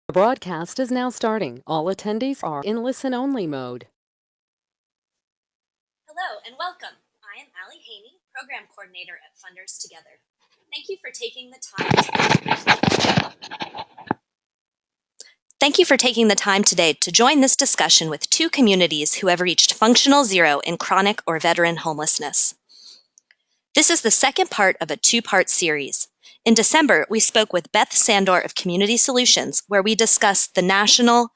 The broadcast is now starting. All attendees are in listen-only mode. Hello and welcome. I am Allie Haney, Program Coordinator at Funders Together. Thank you for taking the time today to join this discussion with two communities who have reached functional zero in chronic or veteran homelessness. This is the second part of a two-part series. In December, we spoke with Beth Sandor of Community Solutions, where we discussed the national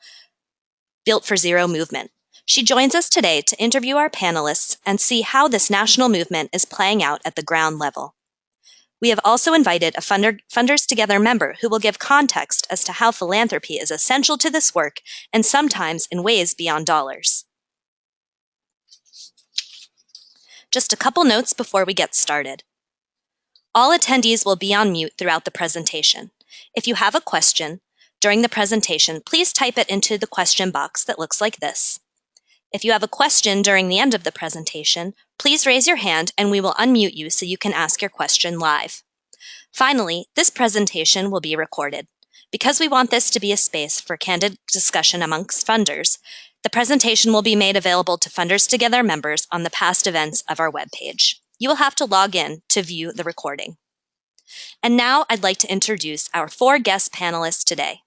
Built for Zero movement. She joins us today to interview our panelists and see how this national movement is playing out at the ground level. We have also invited a Funders Together member who will give context as to how philanthropy is essential to this work and sometimes in ways beyond dollars. Just a couple notes before we get started. All attendees will be on mute throughout the presentation. If you have a question during the presentation, please type it into the question box that looks like this. If you have a question during the end of the presentation, please raise your hand and we will unmute you so you can ask your question live. Finally, this presentation will be recorded. Because we want this to be a space for candid discussion amongst funders, the presentation will be made available to Funders Together members on the past events of our webpage. You will have to log in to view the recording. And now I'd like to introduce our four guest panelists today.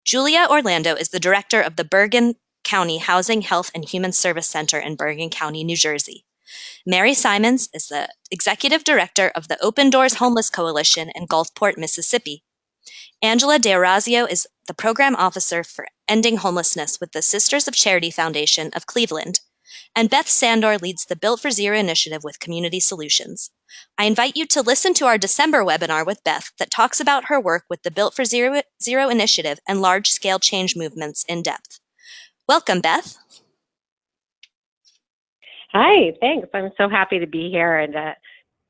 Julia Orlando is the director of the Bergen County Housing, Health, and Human Service Center in Bergen County, New Jersey. Mary Simons is the executive director of the Open Doors Homeless Coalition in Gulfport, Mississippi. Angela DeOrazio is the program officer for ending homelessness with the Sisters of Charity Foundation of Cleveland. And Beth Sandor leads the Built for Zero initiative with Community Solutions. I invite you to listen to our December webinar with Beth that talks about her work with the Built for Zero initiative and large-scale change movements in depth. Welcome, Beth. Hi, thanks. I'm so happy to be here and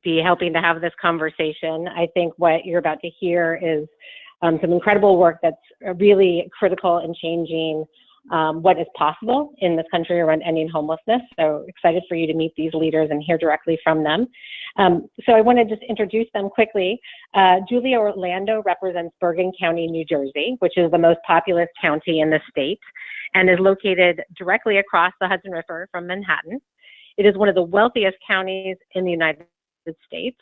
be helping to have this conversation. I think what you're about to hear is some incredible work that's really critical in changing what is possible in this country around ending homelessness. So excited for you to meet these leaders and hear directly from them. So I want to just introduce them quickly. Julia Orlando represents Bergen County, New Jersey, which is the most populous county in the state and is located directly across the Hudson River from Manhattan. It is one of the wealthiest counties in the United States.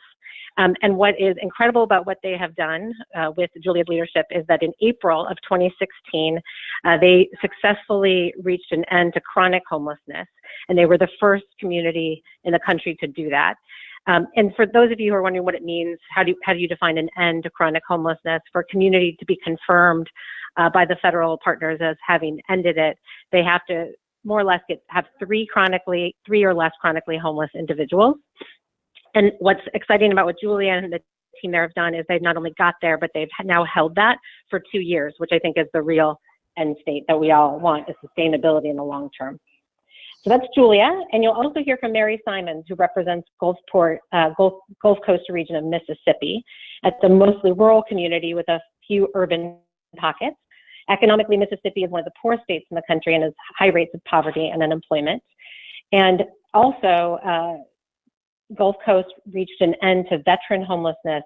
And what is incredible about what they have done with Julia's leadership is that in April of 2016, they successfully reached an end to chronic homelessness. And they were the first community in the country to do that. And for those of you who are wondering what it means, how do you define an end to chronic homelessness? For a community to be confirmed by the federal partners as having ended it, they have to more or less have three or less chronically homeless individuals. And what's exciting about what Julia and the team there have done is they've not only got there, but they've now held that for 2 years, which I think is the real end state that we all want, is sustainability in the long term. So that's Julia, and you'll also hear from Mary Simons, who represents Gulf Coast region of Mississippi. It's a mostly rural community with a few urban pockets. Economically, Mississippi is one of the poorest states in the country and has high rates of poverty and unemployment. And also, Gulf Coast reached an end to veteran homelessness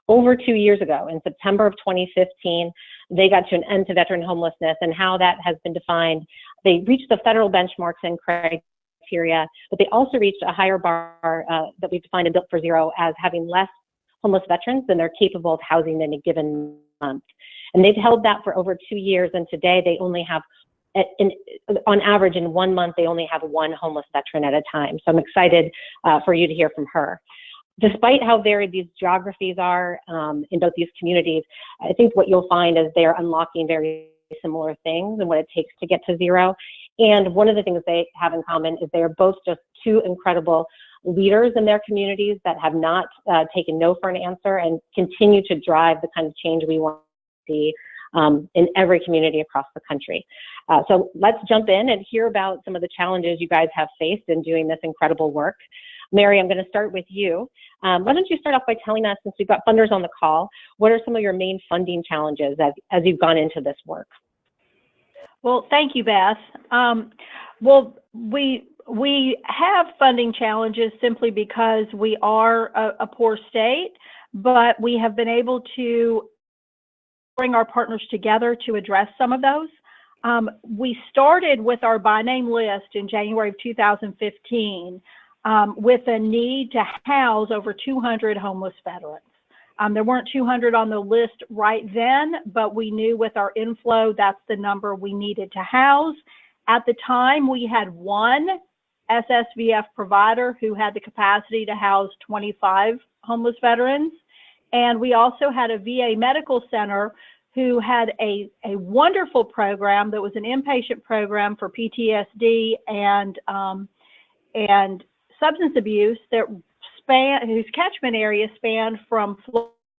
over 2 years ago. In September of 2015, they got to an end to veteran homelessness, and how that has been defined. They reached the federal benchmarks and criteria, but they also reached a higher bar that we've defined in Built for Zero as having less homeless veterans than they're capable of housing in a given month. And they've held that for over 2 years, and today they only have, on average in 1 month, they only have one homeless veteran at a time. So I'm excited for you to hear from her. Despite how varied these geographies are in both these communities, I think what you'll find is they're unlocking very similar things and what it takes to get to zero. And one of the things they have in common is they are both just two incredible leaders in their communities that have not taken no for an answer and continue to drive the kind of change we want to see in every community across the country. So let's jump in and hear about some of the challenges you guys have faced in doing this incredible work. Mary, I'm going to start with you. Why don't you start off by telling us, since we've got funders on the call, what are some of your main funding challenges as you've gone into this work? Well, thank you, Beth. Well, we have funding challenges simply because we are a poor state, but we have been able to bring our partners together to address some of those. We started with our by name list in January of 2015 with a need to house over 200 homeless veterans. There weren't 200 on the list right then, but we knew with our inflow, that's the number we needed to house. At the time, we had one SSVF provider who had the capacity to house 25 homeless veterans. And we also had a VA medical center who had a wonderful program that was an inpatient program for PTSD and substance abuse that whose catchment area spanned from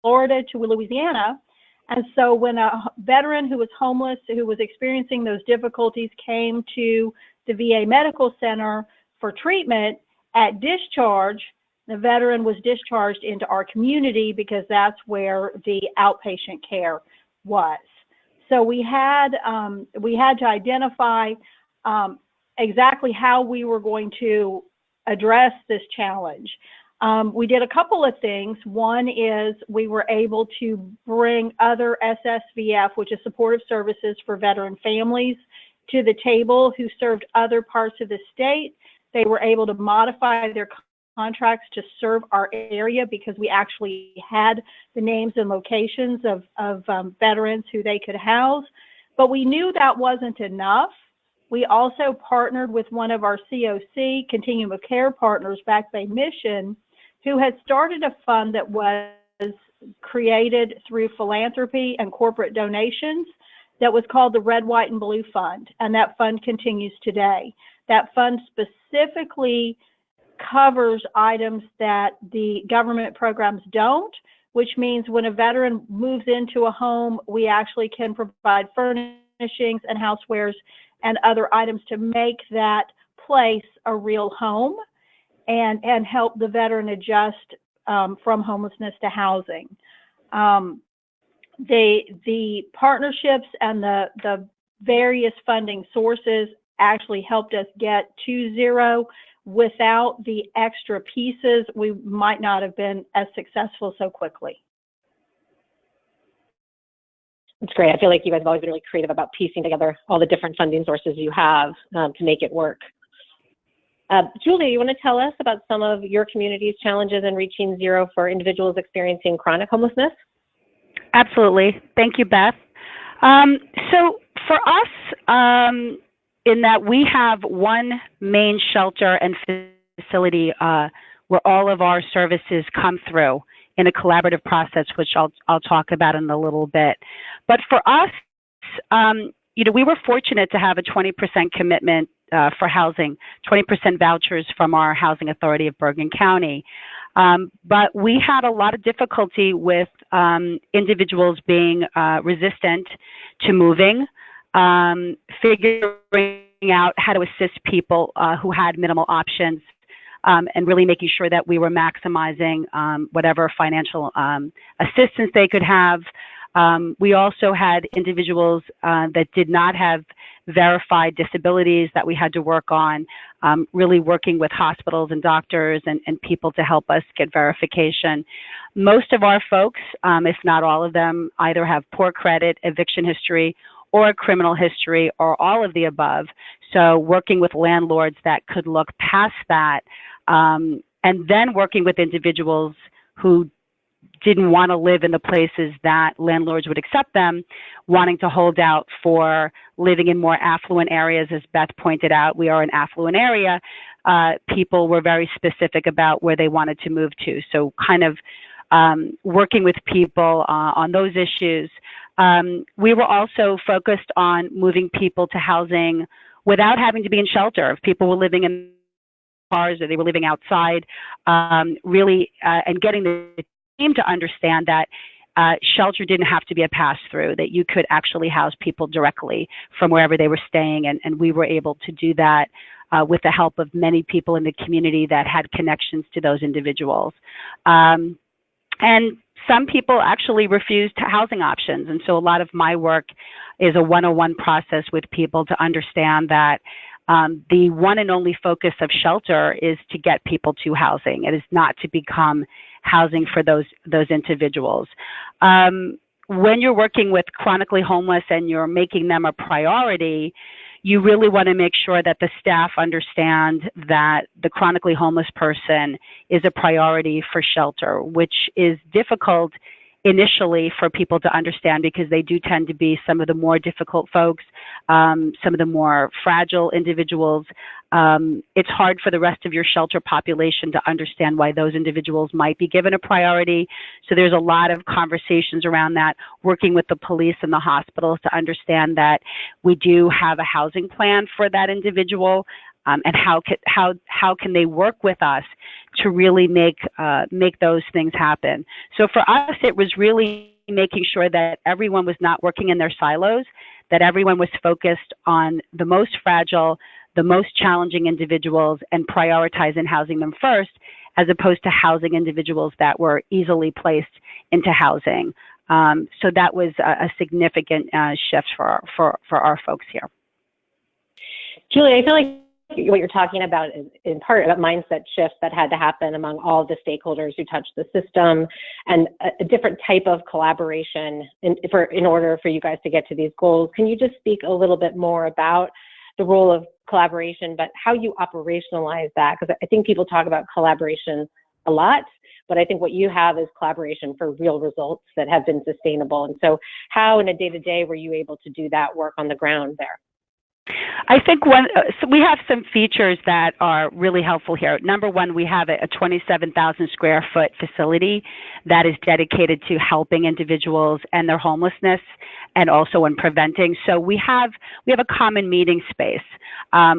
Florida to Louisiana. And so when a veteran who was homeless, who was experiencing those difficulties, came to the VA medical center for treatment, at discharge, the veteran was discharged into our community because that's where the outpatient care was. So we had to identify exactly how we were going to address this challenge. We did a couple of things. One is we were able to bring other SSVF, which is supportive services for veteran families, to the table who served other parts of the state. They were able to modify their contracts to serve our area because we actually had the names and locations of veterans who they could house. But we knew that wasn't enough. We also partnered with one of our COC, Continuum of Care partners, Back Bay Mission, who had started a fund that was created through philanthropy and corporate donations that was called the Red, White, and Blue Fund, and that fund continues today. That fund specifically covers items that the government programs don't, which means when a veteran moves into a home, we actually can provide furnishings and housewares and other items to make that place a real home and help the veteran adjust from homelessness to housing. The partnerships and the various funding sources actually helped us get to zero. Without the extra pieces, we might not have been as successful so quickly. That's great. I feel like you guys have always been really creative about piecing together all the different funding sources you have to make it work. Julia, you want to tell us about some of your community's challenges in reaching zero for individuals experiencing chronic homelessness? Absolutely. Thank you, Beth. So for us, in that we have one main shelter and facility where all of our services come through in a collaborative process, which I'll talk about in a little bit. But for us, we were fortunate to have a 20% commitment for housing, 20% vouchers from our Housing Authority of Bergen County. But we had a lot of difficulty with individuals being resistant to moving, figuring out how to assist people who had minimal options, and really making sure that we were maximizing whatever financial assistance they could have. We also had individuals that did not have verified disabilities that we had to work on, really working with hospitals and doctors and people to help us get verification. Most of our folks, if not all of them, either have poor credit, eviction history, or a criminal history, or all of the above. So working with landlords that could look past that, and then working with individuals who didn't want to live in the places that landlords would accept them, wanting to hold out for living in more affluent areas. As Beth pointed out, we are an affluent area. People were very specific about where they wanted to move to. So kind of working with people on those issues. We were also focused on moving people to housing without having to be in shelter. If people were living in cars or they were living outside, really, and getting the team to understand that shelter didn't have to be a pass-through, that you could actually house people directly from wherever they were staying. And we were able to do that with the help of many people in the community that had connections to those individuals. And some people actually refused housing options. And so a lot of my work is a one-on-one process with people to understand that the one and only focus of shelter is to get people to housing. It is not to become housing for those individuals. when you're working with chronically homeless and you're making them a priority, you really want to make sure that the staff understand that the chronically homeless person is a priority for shelter, which is difficult initially for people to understand because they do tend to be some of the more difficult folks, some of the more fragile individuals. It's hard for the rest of your shelter population to understand why those individuals might be given a priority. So there's a lot of conversations around that, working with the police and the hospitals to understand that we do have a housing plan for that individual. And how can they work with us to really make those things happen? So for us, it was really making sure that everyone was not working in their silos, that everyone was focused on the most fragile, the most challenging individuals, and prioritizing housing them first, as opposed to housing individuals that were easily placed into housing. So that was a significant shift for our folks here. Julie, I feel like what you're talking about is in part about mindset shifts that had to happen among all the stakeholders who touched the system, and a different type of collaboration in order for you guys to get to these goals. Can you just speak a little bit more about the role of collaboration, but how you operationalize that? Because I think people talk about collaboration a lot, but I think what you have is collaboration for real results that have been sustainable. And so how in a day-to-day were you able to do that work on the ground there? I think so we have some features that are really helpful here. Number one, we have a 27,000 square foot facility that is dedicated to helping individuals and their homelessness, and also in preventing. So we have a common meeting space,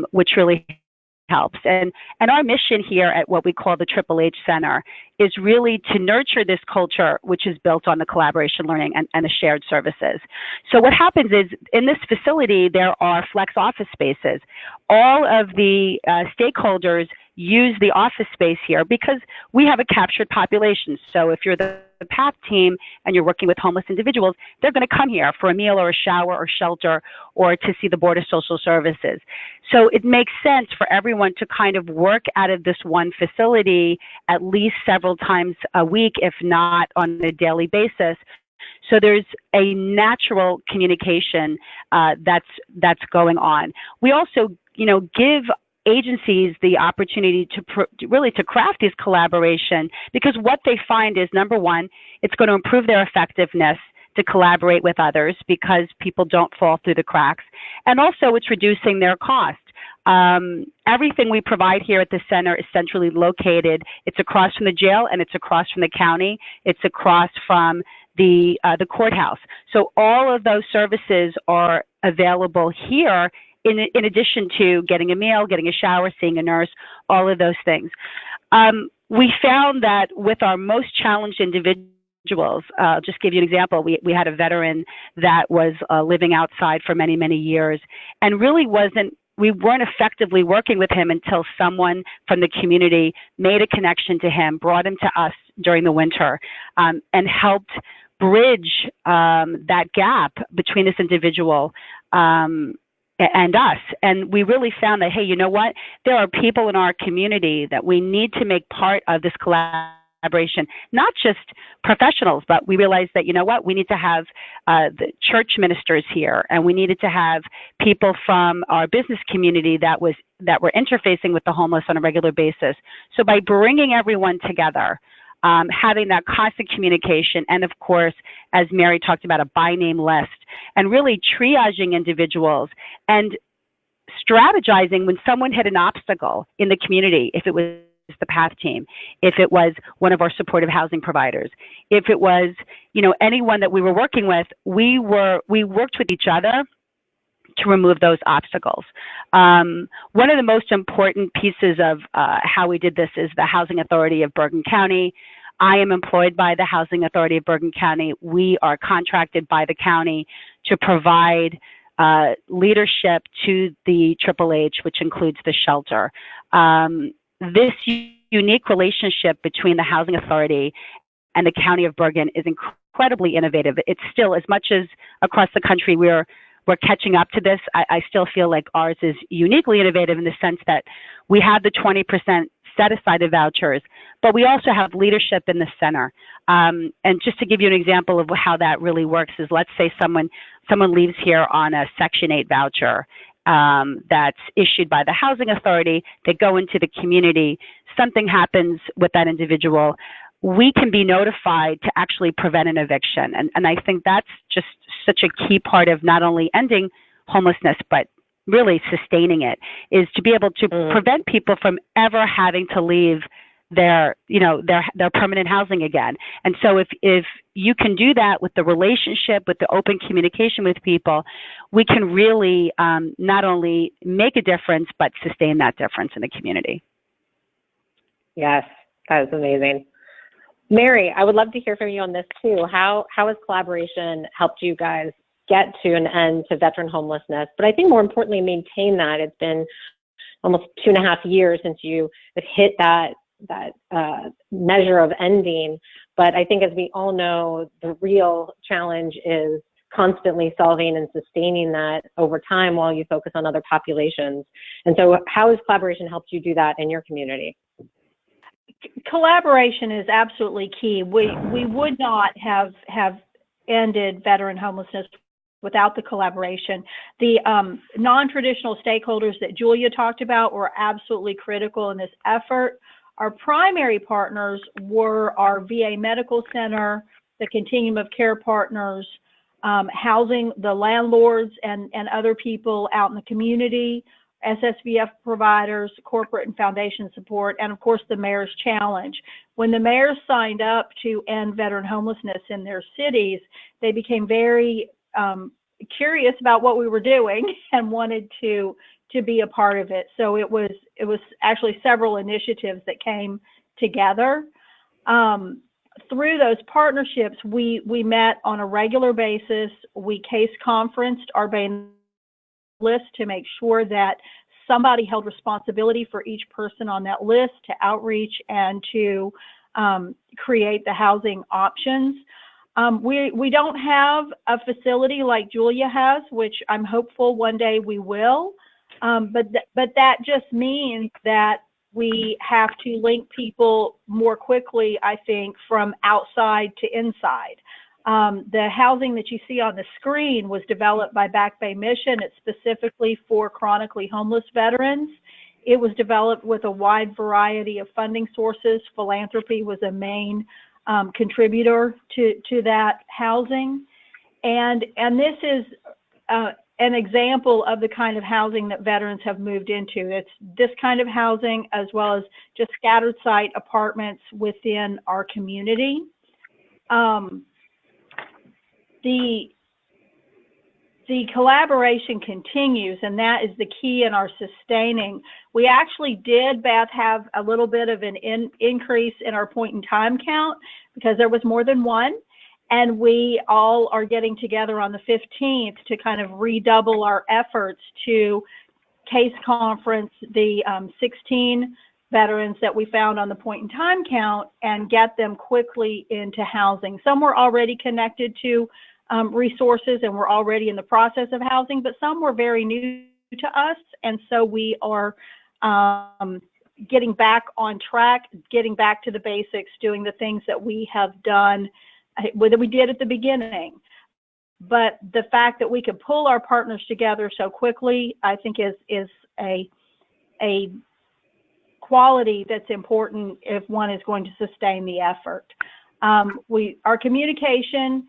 which really helps. And our mission here at what we call the Triple H Center is really to nurture this culture, which is built on the collaboration, learning, and the shared services. So what happens is, in this facility, there are flex office spaces. All of the stakeholders use the office space here because we have a captured population. So if you're the PATH team and you're working with homeless individuals, they're going to come here for a meal or a shower or shelter, or to see the Board of Social Services. So it makes sense for everyone to kind of work out of this one facility at least several times a week, if not on a daily basis. So there's a natural communication that's going on. We also, give agencies the opportunity to craft these collaboration, because what they find is, number one, it's going to improve their effectiveness to collaborate with others because people don't fall through the cracks, and also it's reducing their cost. Everything we provide here at the center is centrally located. It's across from the jail, and it's across from the county. It's across from the courthouse. So all of those services are available here, in addition to getting a meal, getting a shower, seeing a nurse, all of those things. We found that with our most challenged individuals, I'll just give you an example. We had a veteran that was living outside for many, many years, and really we weren't effectively working with him until someone from the community made a connection to him, brought him to us during the winter, and helped bridge that gap between this individual and us. And we really found that, hey, you know what? There are people in our community that we need to make part of this collaboration, not just professionals, but we realized that, you know what? We need to have the church ministers here, and we needed to have people from our business community that were interfacing with the homeless on a regular basis. So by bringing everyone together, having that constant communication, and of course, as Mary talked about, a by name list, and really triaging individuals and strategizing when someone hit an obstacle in the community, if it was the PATH team, if it was one of our supportive housing providers, if it was, anyone that we were working with, we worked with each other to remove those obstacles. One of the most important pieces of how we did this is the Housing Authority of Bergen County. I am employed by the Housing Authority of Bergen County. We are contracted by the county to provide leadership to the Triple H, which includes the shelter. This unique relationship between the Housing Authority and the County of Bergen is incredibly innovative. It's still, as much as across the country we're catching up to this, I still feel like ours is uniquely innovative in the sense that we have the 20% set aside the vouchers, but we also have leadership in the center. And just to give you an example of how that really works is, let's say someone leaves here on a Section 8 voucher that's issued by the housing authority. They go into the community. Something happens with that individual. We can be notified to actually prevent an eviction. And I think that's just such a key part of not only ending homelessness, but really sustaining it, is to be able to prevent people from ever having to leave their permanent housing again. And so if you can do that with the relationship, with the open communication with people, we can really not only make a difference, but sustain that difference in the community. Yes, that is amazing. Mary, I would love to hear from you on this too. How has collaboration helped you guys get to an end to veteran homelessness? But I think more importantly, maintain that. It's been almost 2.5 years since you have hit that measure of ending. But I think, as we all know, the real challenge is constantly solving and sustaining that over time while you focus on other populations. And so how has collaboration helped you do that in your community? Collaboration is absolutely key. We would not have ended veteran homelessness without the collaboration. The non-traditional stakeholders that Julia talked about were absolutely critical in this effort. Our primary partners were our VA Medical Center, the Continuum of Care partners, housing, the landlords and other people out in the community, SSVF providers, corporate and foundation support, and of course the Mayor's Challenge. When the mayors signed up to end veteran homelessness in their cities, they became very curious about what we were doing and wanted to be a part of it. So it was actually several initiatives that came together. Through those partnerships, we met on a regular basis. We case conferenced our Bain list to make sure that somebody held responsibility for each person on that list to outreach and to create the housing options. We don't have a facility like Julia has, which I'm hopeful one day we will, but that just means that we have to link people more quickly, I think, from outside to inside. The housing that you see on the screen was developed by Back Bay Mission. It's specifically for chronically homeless veterans. It was developed with a wide variety of funding sources. Philanthropy was a main contributor to that housing. And this is an example of the kind of housing that veterans have moved into. It's this kind of housing as well as just scattered site apartments within our community. The collaboration continues, and that is the key in our sustaining. We actually did, Beth, have a little bit of an increase in our point in time count because there was more than one. And we all are getting together on the 15th to kind of redouble our efforts to case conference the 16 veterans that we found on the point in time count and get them quickly into housing. Some were already connected to resources and were already in the process of housing, but some were very new to us. And so we are getting back on track, getting back to the basics, doing the things that we have done, that we did at the beginning. But the fact that we could pull our partners together so quickly, I think is a quality that's important if one is going to sustain the effort. Our communication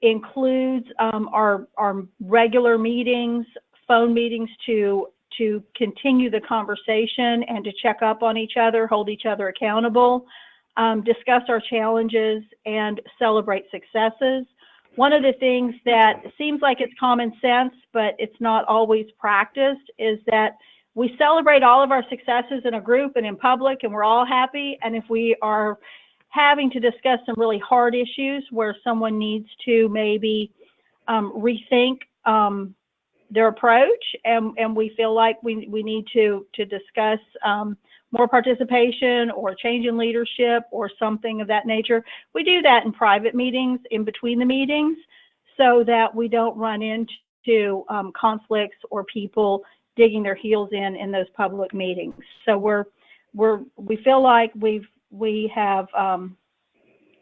includes our regular meetings, phone meetings to continue the conversation and to check up on each other, hold each other accountable, discuss our challenges, and celebrate successes. One of the things that seems like it's common sense, but it's not always practiced, is that we celebrate all of our successes in a group and in public, and we're all happy. And if we are having to discuss some really hard issues where someone needs to maybe rethink their approach, and we feel like we need to discuss more participation or change in leadership or something of that nature, we do that in private meetings in between the meetings so that we don't run into conflicts or people digging their heels in those public meetings. So we feel like we have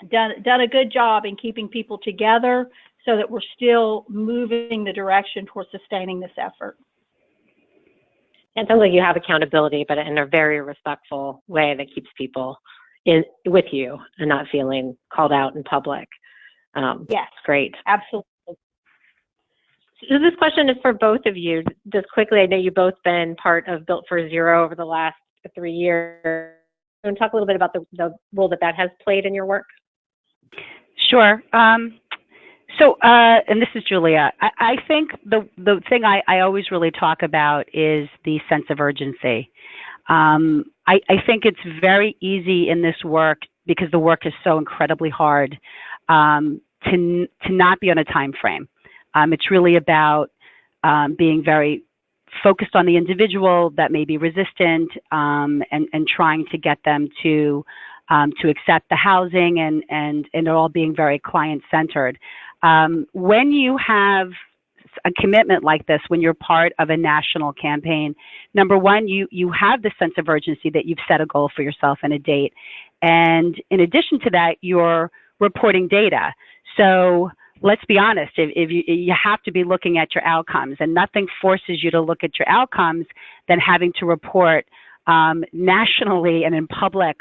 done a good job in keeping people together so that we're still moving the direction towards sustaining this effort. It sounds like you have accountability, but in a very respectful way that keeps people with you and not feeling called out in public. Yes, great. absolutely. So this question is for both of you. Just quickly, I know you've both been part of Built for Zero over the last 3 years. Can you talk a little bit about the role that has played in your work? Sure. And this is Julia. I think the thing I always really talk about is the sense of urgency. I think it's very easy in this work, because the work is so incredibly hard, to not be on a time frame. It's really about being very focused on the individual that may be resistant, and trying to get them to accept the housing, and it all being very client-centered. When you have a commitment like this, when you're part of a national campaign, number one, you have the sense of urgency that you've set a goal for yourself and a date. And in addition to that, you're reporting data. So let's be honest, if you have to be looking at your outcomes, and nothing forces you to look at your outcomes than having to report nationally and in public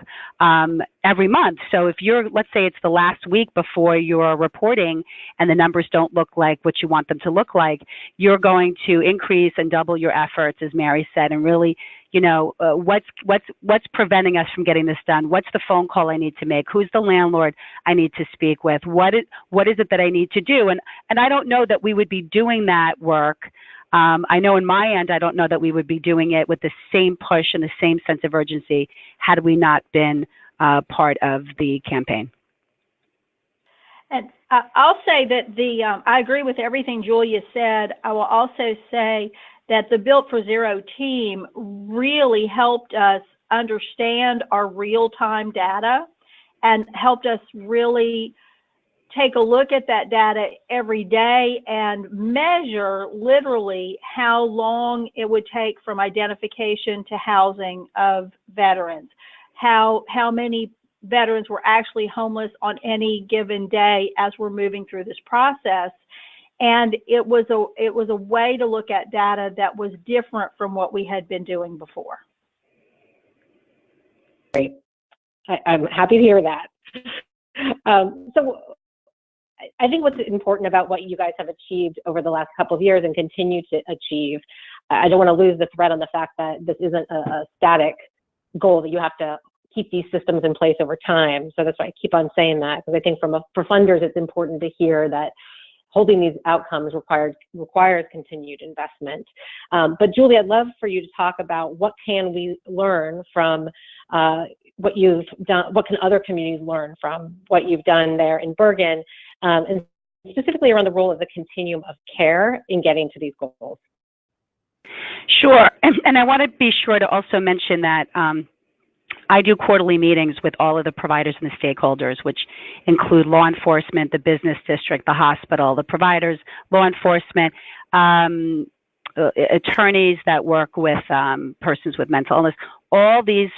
every month. So if let's say it's the last week before you're reporting and the numbers don't look like what you want them to look like, you're going to increase and double your efforts, as Mary said, and really, what's preventing us from getting this done? What's the phone call I need to make? Who's the landlord I need to speak with? What is it that I need to do? And I don't know that we would be doing that work. I know in my end, I don't know that we would be doing it with the same push and the same sense of urgency had we not been part of the campaign. And I'll say that I agree with everything Julia said. I will also say that the Built for Zero team really helped us understand our real-time data and helped us really take a look at that data every day and measure literally how long it would take from identification to housing of veterans, how many veterans were actually homeless on any given day as we're moving through this process. And it was a way to look at data that was different from what we had been doing before. Great. I'm happy to hear that. So I think what's important about what you guys have achieved over the last couple of years and continue to achieve, I don't want to lose the thread on the fact that this isn't a static goal, that you have to keep these systems in place over time. So that's why I keep on saying that, because I think for funders, it's important to hear that holding these outcomes requires continued investment. But Julie, I'd love for you to talk about what can we learn from what you've done, what can other communities learn from what you've done there in Bergen, and specifically around the role of the continuum of care in getting to these goals. Sure, and I want to be sure to also mention that I do quarterly meetings with all of the providers and the stakeholders, which include law enforcement, the business district, the hospital, the providers, law enforcement, attorneys that work with persons with mental illness. All these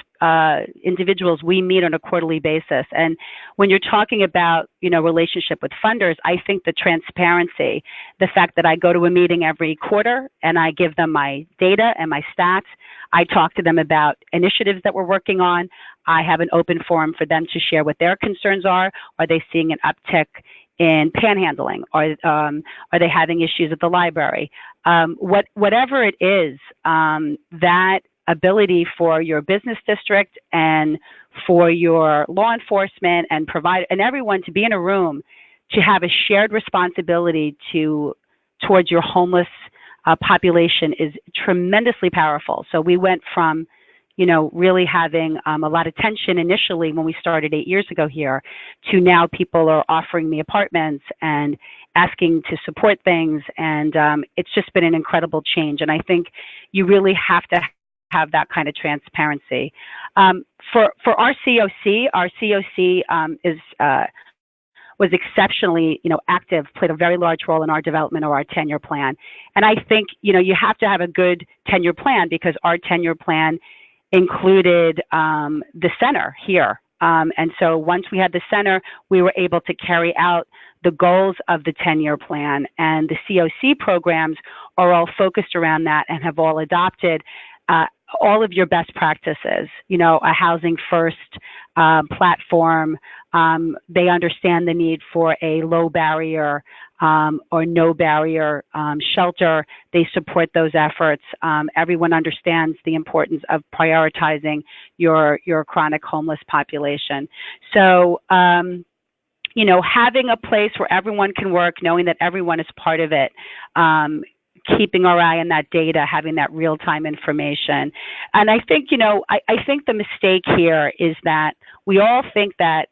individuals we meet on a quarterly basis. And when you're talking about, relationship with funders, I think the transparency, the fact that I go to a meeting every quarter and I give them my data and my stats, I talk to them about initiatives that we're working on. I have an open forum for them to share what their concerns are. Are they seeing an uptick in panhandling? Are they having issues at the library? Whatever it is, that ability for your business district and for your law enforcement and provider and everyone to be in a room to have a shared responsibility towards your homeless population is tremendously powerful. So we went from, really having a lot of tension initially when we started 8 years ago here, to now people are offering me apartments and asking to support things. And it's just been an incredible change. And I think you really have to have that kind of transparency. For our COC was exceptionally, active, played a very large role in our development of our 10-year plan. And I think, you have to have a good 10-year plan, because our 10-year plan included the center here. And so once we had the center, we were able to carry out the goals of the 10-year plan. And the COC programs are all focused around that and have all adopted all of your best practices, a housing first platform. They understand the need for a low barrier or no barrier shelter. They support those efforts. Everyone understands the importance of prioritizing your chronic homeless population. So, having a place where everyone can work, knowing that everyone is part of it, keeping our eye on that data, having that real-time information. And I think, I think the mistake here is that we all think that,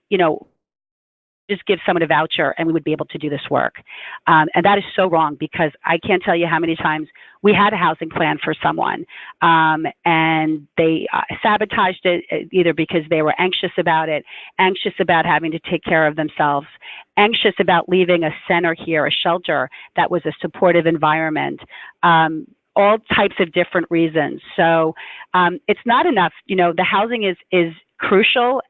just give someone a voucher and we would be able to do this work. And that is so wrong, because I can't tell you how many times we had a housing plan for someone and they sabotaged it either because they were anxious about it, anxious about having to take care of themselves, anxious about leaving a center here, a shelter that was a supportive environment. All types of different reasons. So it's not enough. The housing is crucial,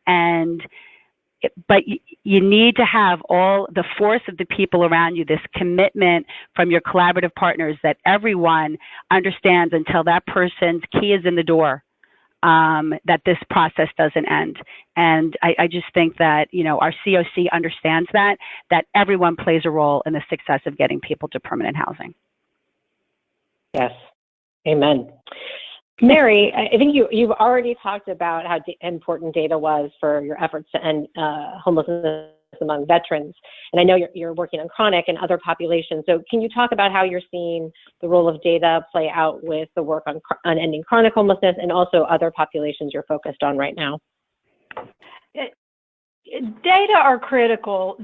but you need to have all the force of the people around you, this commitment from your collaborative partners that everyone understands until that person's key is in the door, that this process doesn't end. And I just think that, our COC understands that everyone plays a role in the success of getting people to permanent housing. Yes. Amen. Mary, I think you've already talked about how important data was for your efforts to end homelessness among veterans. And I know you're working on chronic and other populations. So can you talk about how you're seeing the role of data play out with the work on ending chronic homelessness and also other populations you're focused on right now? Data are critical.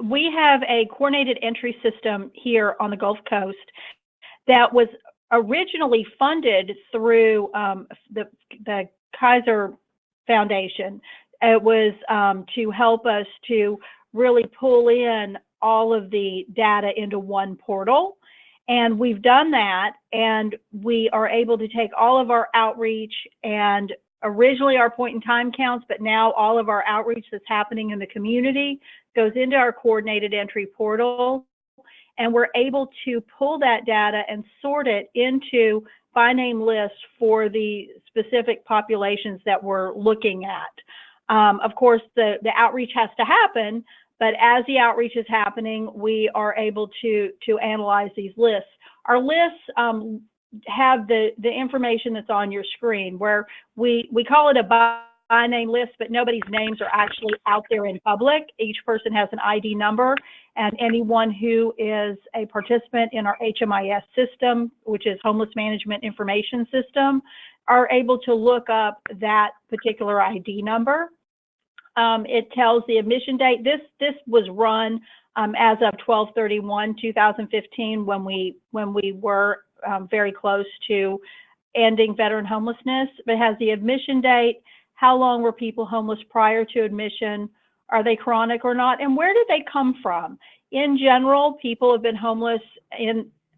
We have a coordinated entry system here on the Gulf Coast that was originally funded through the Kaiser Foundation. It was to help us to really pull in all of the data into one portal. And we've done that, and we are able to take all of our outreach and originally our point in time counts, but now all of our outreach that's happening in the community goes into our coordinated entry portal. And we're able to pull that data and sort it into by name lists for the specific populations that we're looking at. Of course, the outreach has to happen, but as the outreach is happening, we are able to analyze these lists. Our lists have the information that's on your screen, where we call it a by name list, but nobody's names are actually out there in public. Each person has an ID number, and anyone who is a participant in our HMIS system, which is Homeless Management Information System, are able to look up that particular ID number. It tells the admission date. This was run as of 12/31/2015 when we were very close to ending veteran homelessness. It has the admission date, how long were people homeless prior to admission, are they chronic or not, and where did they come from? In general, people have been homeless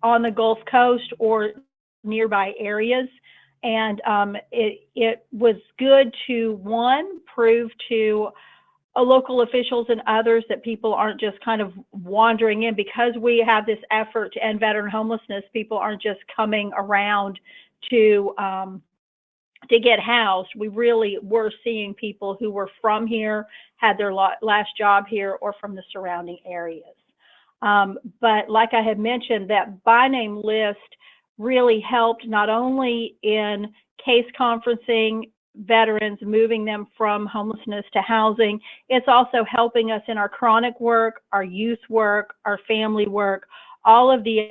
on the Gulf Coast or nearby areas, and it was good to, one, prove to local officials and others that people aren't just kind of wandering in. Because we have this effort to end veteran homelessness, people aren't just coming around to get housed. We really were seeing people who were from here, had their last job here, or from the surrounding areas. But like I had mentioned, that by name list really helped not only in case conferencing veterans, moving them from homelessness to housing, it's also helping us in our chronic work, our youth work, our family work, all of the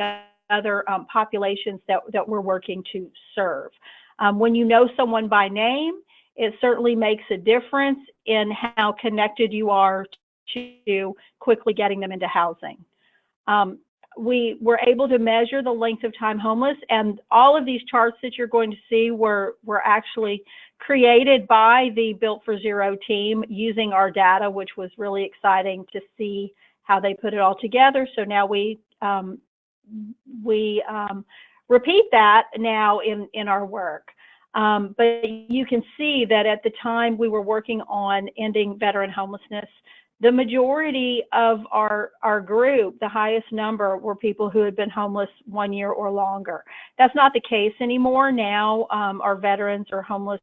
other populations that we're working to serve. When you know someone by name, it certainly makes a difference in how connected you are to quickly getting them into housing. We were able to measure the length of time homeless, and all of these charts that you're going to see were actually created by the Built for Zero team using our data, which was really exciting to see how they put it all together. So now we repeat that now in our work. But you can see that at the time we were working on ending veteran homelessness, the majority of our group, the highest number, were people who had been homeless 1 year or longer. That's not the case anymore. Now our veterans are homeless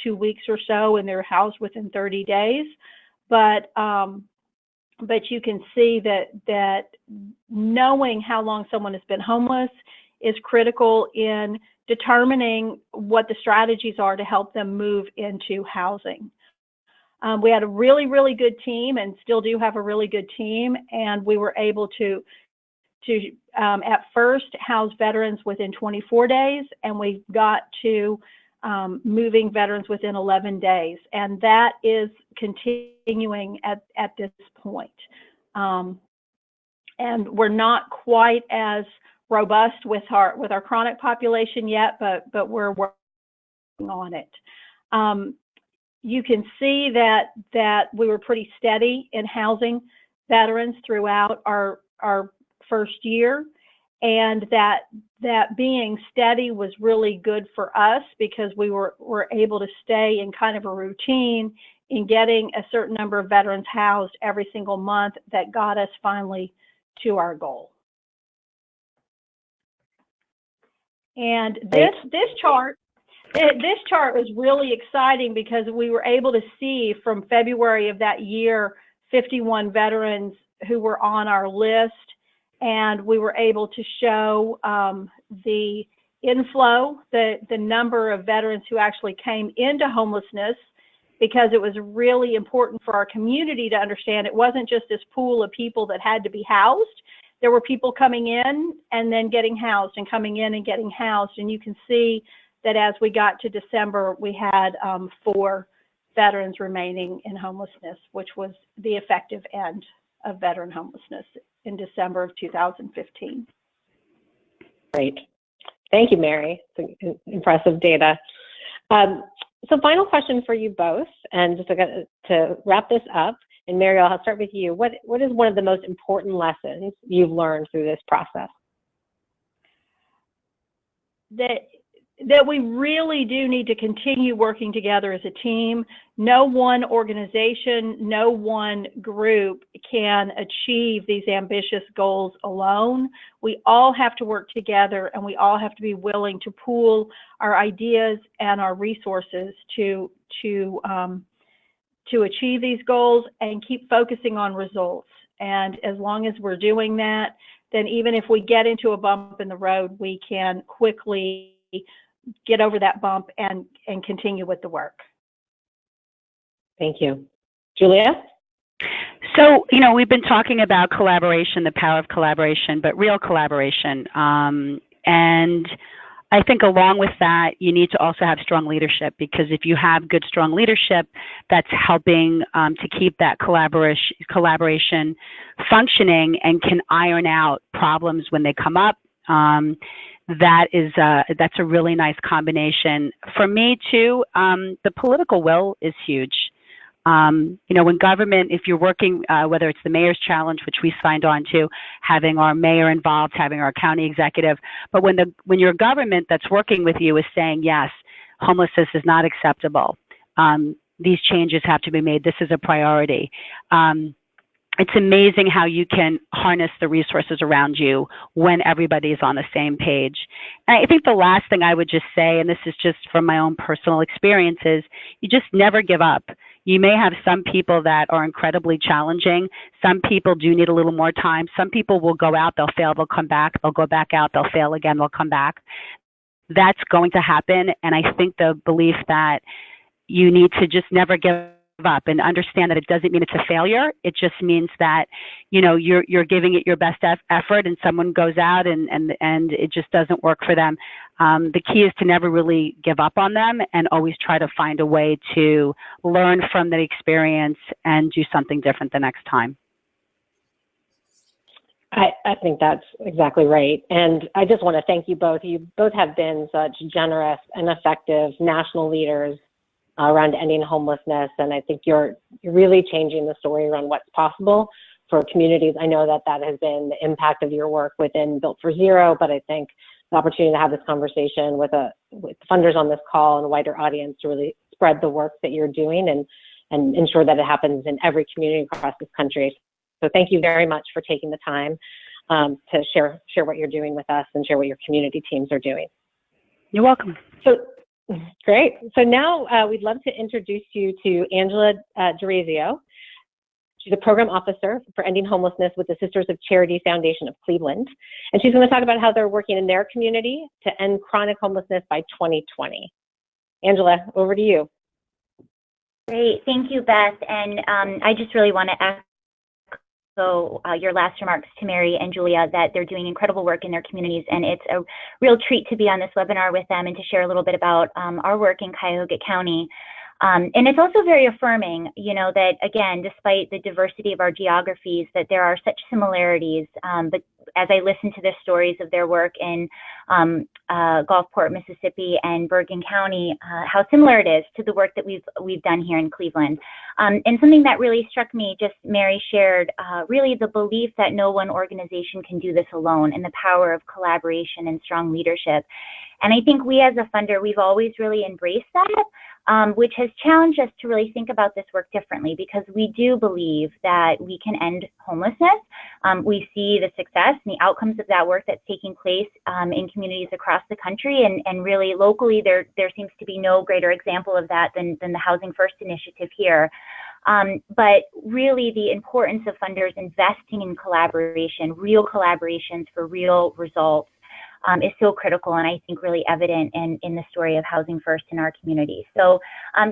2 weeks or so, and they're housed within 30 days. But you can see that knowing how long someone has been homeless is critical in determining what the strategies are to help them move into housing. We had a really, really good team, and still do have a really good team, and we were able to at first house veterans within 24 days, and we got to moving veterans within 11 days, and that is continuing at this point. And we're not quite as robust with our chronic population yet, but we're working on it. You can see that we were pretty steady in housing veterans throughout our first year, and that being steady was really good for us because we were able to stay in kind of a routine in getting a certain number of veterans housed every single month that got us finally to our goal. And this chart was really exciting because we were able to see from February of that year 51 veterans who were on our list, and we were able to show the inflow, the number of veterans who actually came into homelessness, because it was really important for our community to understand it wasn't just this pool of people that had to be housed. There were people coming in and then getting housed and coming in and getting housed. And you can see that as we got to December, we had 4 veterans remaining in homelessness, which was the effective end of veteran homelessness in December of 2015. Great. Thank you, Mary. It's impressive data. So final question for you both, and just to wrap this up, and Mary, I'll start with you. What is one of the most important lessons you've learned through this process? That we really do need to continue working together as a team. No one organization, no one group can achieve these ambitious goals alone. We all have to work together, and we all have to be willing to pool our ideas and our resources to achieve these goals and keep focusing on results. And as long as we're doing that, then even if we get into a bump in the road, we can quickly get over that bump and continue with the work. Thank you. Julia? So, we've been talking about collaboration, the power of collaboration, but real collaboration. And I think along with that, you need to also have strong leadership, because if you have good, strong leadership, that's helping to keep that collaboration functioning and can iron out problems when they come up. That's a really nice combination. For me too, the political will is huge. When government, if you're working, whether it's the mayor's challenge, which we signed on to, having our mayor involved, having our county executive, but when your government that's working with you is saying, yes, homelessness is not acceptable, these changes have to be made, this is a priority. It's amazing how you can harness the resources around you when everybody is on the same page. And I think the last thing I would just say, and this is just from my own personal experiences, you just never give up. You may have some people that are incredibly challenging. Some people do need a little more time. Some people will go out, they'll fail, they'll come back, they'll go back out, they'll fail again, they'll come back. That's going to happen. And I think the belief that you need to just never give up and understand that it doesn't mean it's a failure. It just means that, you're giving it your best effort, and someone goes out and it just doesn't work for them. The key is to never really give up on them and always try to find a way to learn from the experience and do something different the next time. I think that's exactly right. And I just want to thank you both. You both have been such generous and effective national leaders around ending homelessness, and I think you're really changing the story around what's possible for communities. I know that has been the impact of your work within Built for Zero, but I think the opportunity to have this conversation with with funders on this call and a wider audience to really spread the work that you're doing and ensure that it happens in every community across this country. So thank you very much for taking the time to share what you're doing with us and share what your community teams are doing. You're welcome. So great. So now we'd love to introduce you to Angela D'Orazio. She's a program officer for ending homelessness with the Sisters of Charity Foundation of Cleveland. And she's going to talk about how they're working in their community to end chronic homelessness by 2020. Angela, over to you. Great. Thank you, Beth. And I just really want to echo your last remarks to Mary and Julia, that they're doing incredible work in their communities. And it's a real treat to be on this webinar with them and to share a little bit about our work in Cuyahoga County. And it's also very affirming, you know, that again, despite the diversity of our geographies, that there are such similarities. But as I listen to the stories of their work in Gulfport, Mississippi, and Bergen County, how similar it is to the work that we've done here in Cleveland. And something that really struck me, just Mary shared, really the belief that no one organization can do this alone, and the power of collaboration and strong leadership. And I think we as a funder, we've always really embraced that, which has challenged us to really think about this work differently, because we do believe that we can end homelessness. We see the success and the outcomes of that work that's taking place in communities across the country, and really locally there seems to be no greater example of that than the Housing First initiative here. But really the importance of funders investing in collaboration, real collaborations for real results, is so critical, and I think really evident in the story of Housing First in our community. So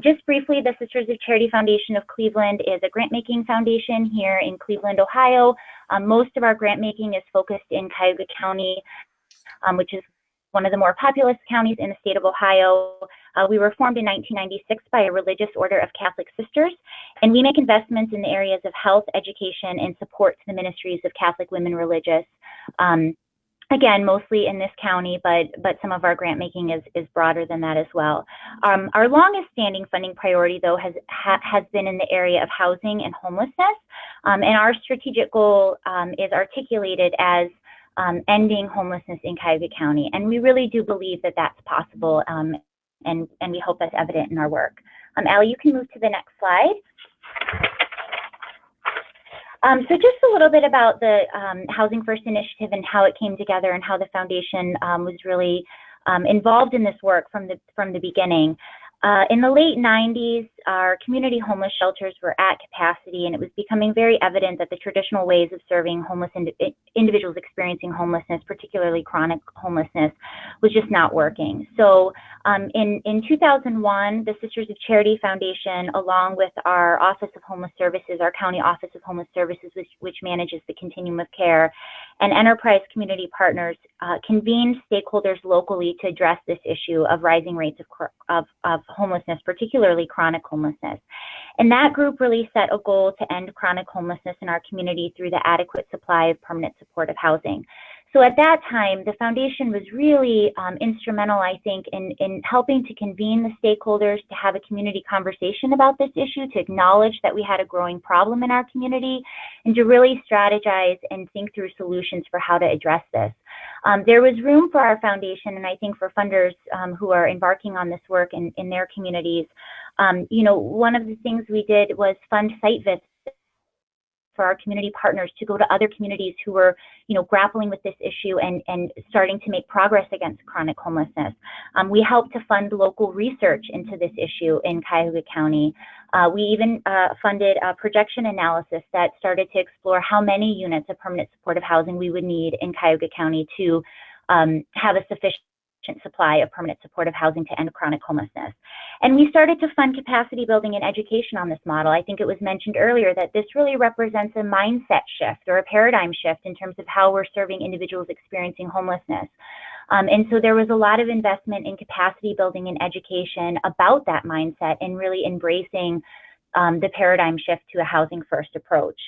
just briefly, the Sisters of Charity Foundation of Cleveland is a grant-making foundation here in Cleveland, Ohio. Most of our grant-making is focused in Cuyahoga County, which is one of the more populous counties in the state of Ohio. We were formed in 1996 by a religious order of Catholic sisters, and we make investments in the areas of health, education, and support to the ministries of Catholic women religious. Again, mostly in this county, but some of our grant making is broader than that as well. Our longest standing funding priority, though, has been in the area of housing and homelessness. And our strategic goal is articulated as ending homelessness in Cuyahoga County. And we really do believe that that's possible, and we hope that's evident in our work. Allie, you can move to the next slide. So just a little bit about the Housing First initiative and how it came together, and how the foundation was really involved in this work from the beginning. In the late 90s, our community homeless shelters were at capacity, and it was becoming very evident that the traditional ways of serving homeless individuals experiencing homelessness, particularly chronic homelessness, was just not working. So in 2001, the Sisters of Charity Foundation, along with our Office of Homeless Services, our County Office of Homeless Services, which manages the continuum of care, and Enterprise Community Partners, convened stakeholders locally to address this issue of rising rates of homelessness, particularly chronic homelessness. And that group really set a goal to end chronic homelessness in our community through the adequate supply of permanent supportive housing. So at that time, the foundation was really instrumental, I think, in helping to convene the stakeholders to have a community conversation about this issue, to acknowledge that we had a growing problem in our community, and to really strategize and think through solutions for how to address this. There was room for our foundation, and I think for funders who are embarking on this work in their communities. You know, one of the things we did was fund site visits for our community partners to go to other communities who were, you know, grappling with this issue and starting to make progress against chronic homelessness. We helped to fund local research into this issue in Cuyahoga County. We even funded a projection analysis that started to explore how many units of permanent supportive housing we would need in Cuyahoga County to have a sufficient supply of permanent supportive housing to end chronic homelessness. And we started to fund capacity building and education on this model. I think it was mentioned earlier that this really represents a mindset shift or a paradigm shift in terms of how we're serving individuals experiencing homelessness. And so there was a lot of investment in capacity building and education about that mindset, and really embracing the paradigm shift to a housing first approach.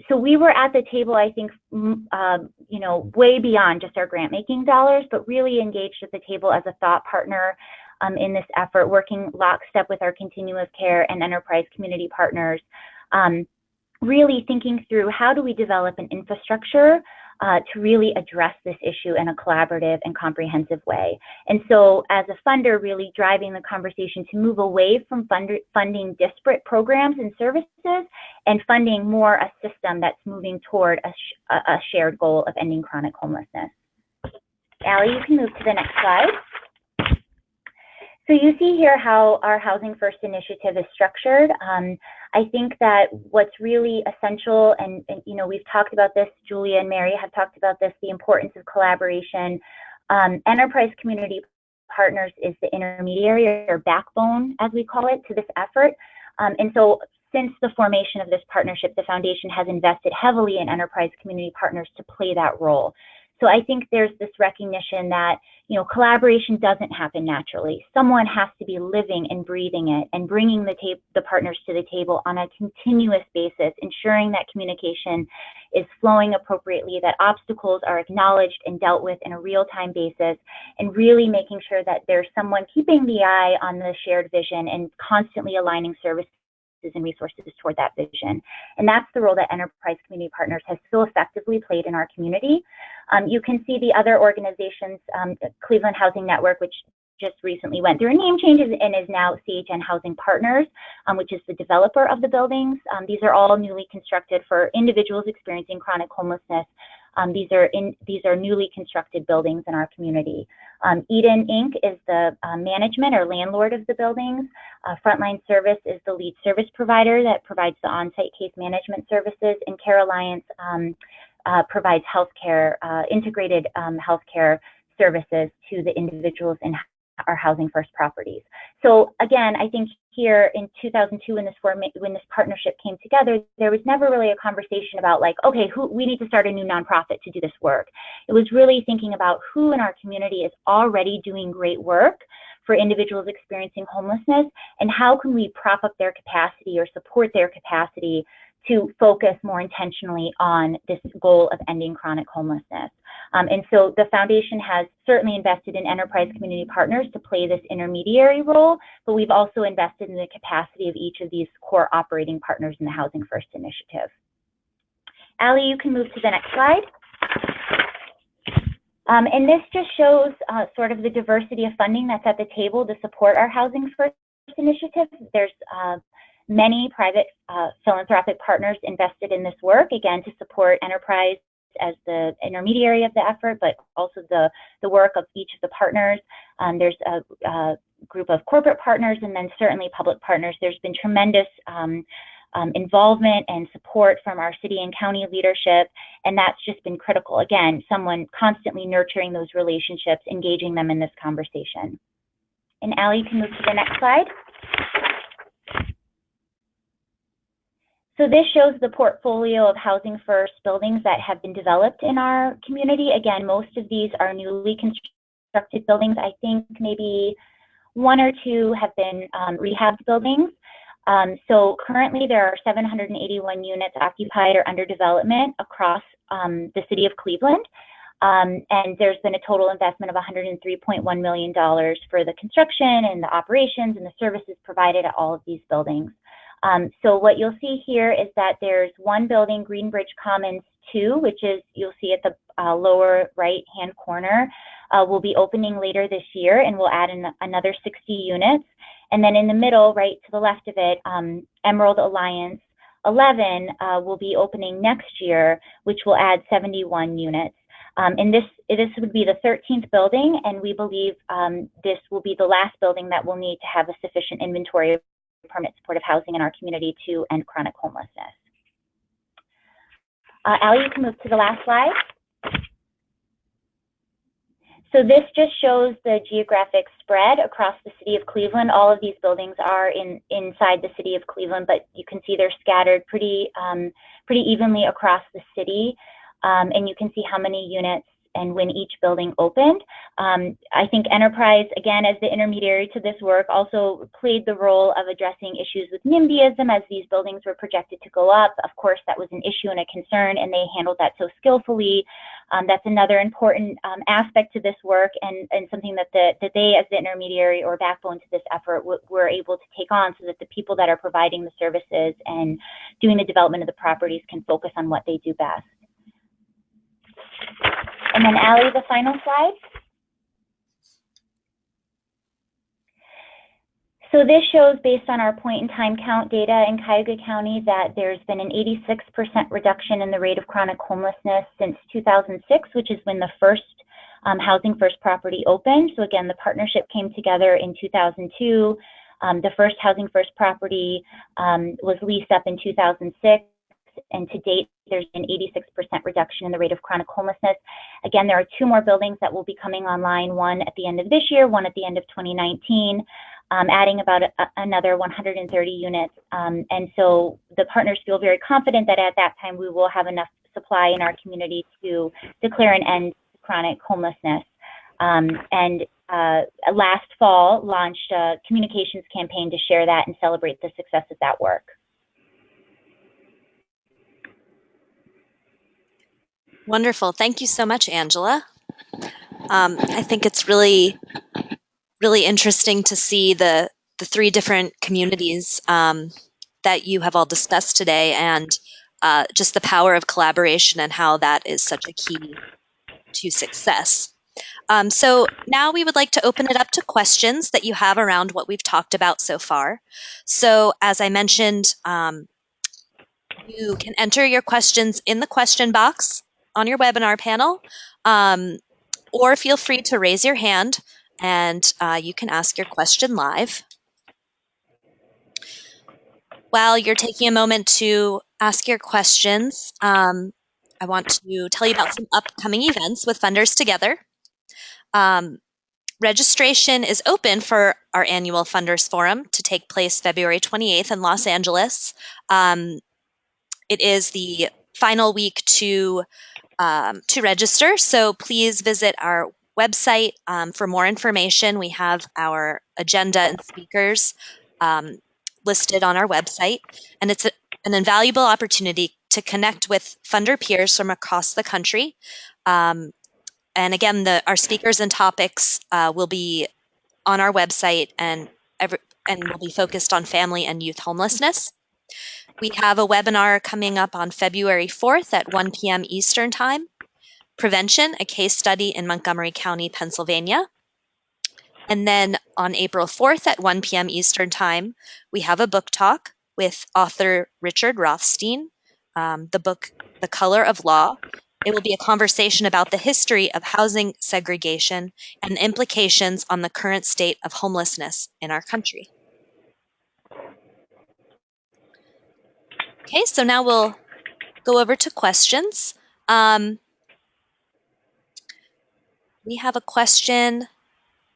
So we were at the table, I think, you know, way beyond just our grant making dollars, but really engaged at the table as a thought partner in this effort, working lockstep with our continuum of care and Enterprise Community Partners, really thinking through how do we develop an infrastructure to really address this issue in a collaborative and comprehensive way. And so as a funder, really driving the conversation to move away from funding disparate programs and services and funding more a system that's moving toward a shared goal of ending chronic homelessness. Allie, you can move to the next slide. So you see here how our Housing First initiative is structured. I think that what's really essential, and you know, we've talked about this, Julia and Mary have talked about this, the importance of collaboration. Enterprise Community Partners is the intermediary or backbone, as we call it, to this effort. And so since the formation of this partnership, the foundation has invested heavily in Enterprise Community Partners to play that role. So I think there's this recognition that, you know, collaboration doesn't happen naturally. Someone has to be living and breathing it and bringing the partners to the table on a continuous basis, ensuring that communication is flowing appropriately, that obstacles are acknowledged and dealt with in a real-time basis, and really making sure that there's someone keeping the eye on the shared vision and constantly aligning services and resources toward that vision. And that's the role that Enterprise Community Partners has so effectively played in our community. You can see the other organizations, Cleveland Housing Network, which just recently went through a name change and is now CHN Housing Partners, which is the developer of the buildings. These are all newly constructed for individuals experiencing chronic homelessness. These are newly constructed buildings in our community. Eden Inc. is the management or landlord of the buildings. Frontline Service is the lead service provider that provides the on-site case management services, and Care Alliance provides healthcare, integrated healthcare services to the individuals in our Housing First properties. So again, I think here in 2002, when this partnership came together, there was never really a conversation about like, okay, we need to start a new nonprofit to do this work. It was really thinking about who in our community is already doing great work for individuals experiencing homelessness, and how can we prop up their capacity or support their capacity to focus more intentionally on this goal of ending chronic homelessness. And so the foundation has certainly invested in Enterprise Community Partners to play this intermediary role, but we've also invested in the capacity of each of these core operating partners in the Housing First initiative. Allie, you can move to the next slide. And this just shows sort of the diversity of funding that's at the table to support our Housing First initiative. There's many private philanthropic partners invested in this work, again, to support Enterprise as the intermediary of the effort, but also the work of each of the partners. There's a group of corporate partners, and then certainly public partners. There's been tremendous involvement and support from our city and county leadership, and that's just been critical. Again, someone constantly nurturing those relationships, engaging them in this conversation. And Allie, you can move to the next slide. So this shows the portfolio of Housing First buildings that have been developed in our community. Again, most of these are newly constructed buildings. I think maybe one or two have been rehabbed buildings. So currently there are 781 units occupied or under development across the city of Cleveland. And there's been a total investment of $103.1 million for the construction and the operations and the services provided at all of these buildings. So what you'll see here is that there's one building, Greenbridge Commons 2, which is, you'll see at the lower right-hand corner, will be opening later this year, and we'll add another 60 units. And then in the middle, right to the left of it, Emerald Alliance 11 will be opening next year, which will add 71 units. And this would be the 13th building, and we believe this will be the last building that will need to have a sufficient inventory of permanent supportive housing in our community to end chronic homelessness. Allie, you can move to the last slide. So this just shows the geographic spread across the city of Cleveland. All of these buildings are inside the city of Cleveland, but you can see they're scattered pretty evenly across the city. And you can see how many units and when each building opened. I think Enterprise, again, as the intermediary to this work, also played the role of addressing issues with NIMBYism as these buildings were projected to go up. Of course, that was an issue and a concern, and they handled that so skillfully. That's another important aspect to this work, and something that they, as the intermediary or backbone to this effort, were able to take on, so that the people that are providing the services and doing the development of the properties can focus on what they do best. And then Allie, the final slide. So this shows, based on our point-in-time count data in Cuyahoga County, that there's been an 86% reduction in the rate of chronic homelessness since 2006, which is when the first Housing First property opened. So again, the partnership came together in 2002. The first Housing First property was leased up in 2006. And to date, there's been 86% reduction in the rate of chronic homelessness. Again, there are 2 more buildings that will be coming online, one at the end of this year, one at the end of 2019, adding about another 130 units. And so the partners feel very confident that at that time we will have enough supply in our community to declare an end to chronic homelessness. Last fall, launched a communications campaign to share that and celebrate the success of that work. Wonderful. Thank you so much, Angela. I think it's really interesting to see the 3 different communities that you have all discussed today, and just the power of collaboration and how that is such a key to success. So now we would like to open it up to questions that you have around what we've talked about so far. So as I mentioned, you can enter your questions in the question box on your webinar panel, or feel free to raise your hand and you can ask your question live. While you're taking a moment to ask your questions, I want to tell you about some upcoming events with Funders Together. Registration is open for our annual Funders Forum to take place February 28th in Los Angeles. It is the final week to register, so please visit our website for more information. We have our agenda and speakers listed on our website, and it's an invaluable opportunity to connect with funder peers from across the country. And again, our speakers and topics will be on our website and will be focused on family and youth homelessness. We have a webinar coming up on February 4th at 1 p.m. Eastern Time, Prevention, a Case Study in Montgomery County, Pennsylvania. And then on April 4th at 1 p.m. Eastern Time, we have a book talk with author Richard Rothstein, the book, The Color of Law. It will be a conversation about the history of housing segregation and the implications on the current state of homelessness in our country. Okay, so now we'll go over to questions. We have a question.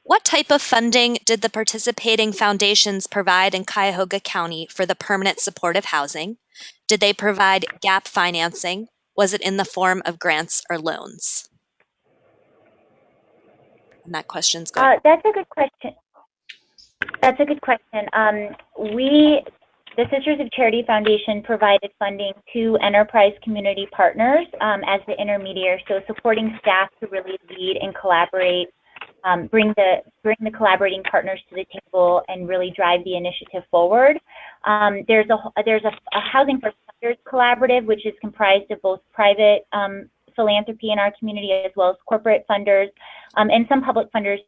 What type of funding did the participating foundations provide in Cuyahoga County for the permanent supportive housing? Did they provide gap financing? Was it in the form of grants or loans? And that question's good. That's a good question. That's a good question. The Sisters of Charity Foundation provided funding to enterprise community partners as the intermediary, so supporting staff to really lead and collaborate, bring the collaborating partners to the table and really drive the initiative forward. There's a Housing for Funders collaborative, which is comprised of both private philanthropy in our community as well as corporate funders and some public funders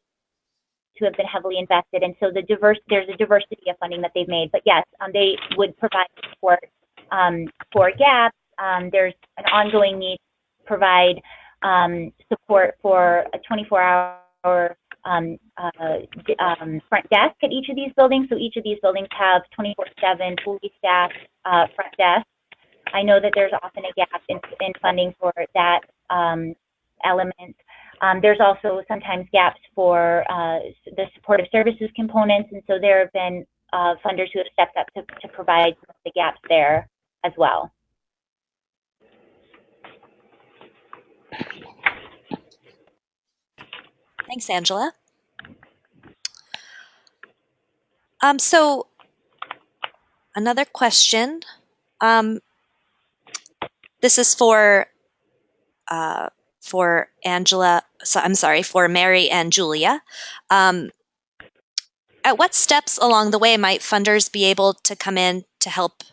who have been heavily invested. And so there's a diversity of funding that they've made. But yes, they would provide support for gaps. There's an ongoing need to provide support for a 24-hour front desk at each of these buildings. So each of these buildings have 24/7 fully staffed front desks. I know that there's often a gap in funding for that element. There's also sometimes gaps for the supportive services components, and so there have been funders who have stepped up to provide some of the gaps there as well. Thanks, Angela. So another question. This is for Angela. So I'm sorry, for Mary and Julia. At what steps along the way might funders be able to come in to help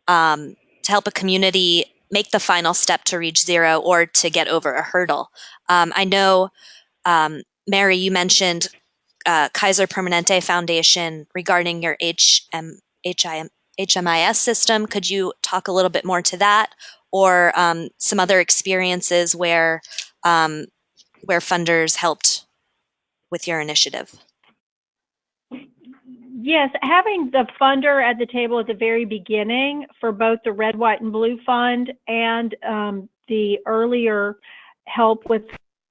a community make the final step to reach zero or to get over a hurdle. I know, Mary, you mentioned Kaiser Permanente Foundation regarding your HMIS system. Could you talk a little bit more to that, or some other experiences where funders helped with your initiative? Yes, having the funder at the table at the very beginning for both the Red, White, and Blue Fund and the earlier help with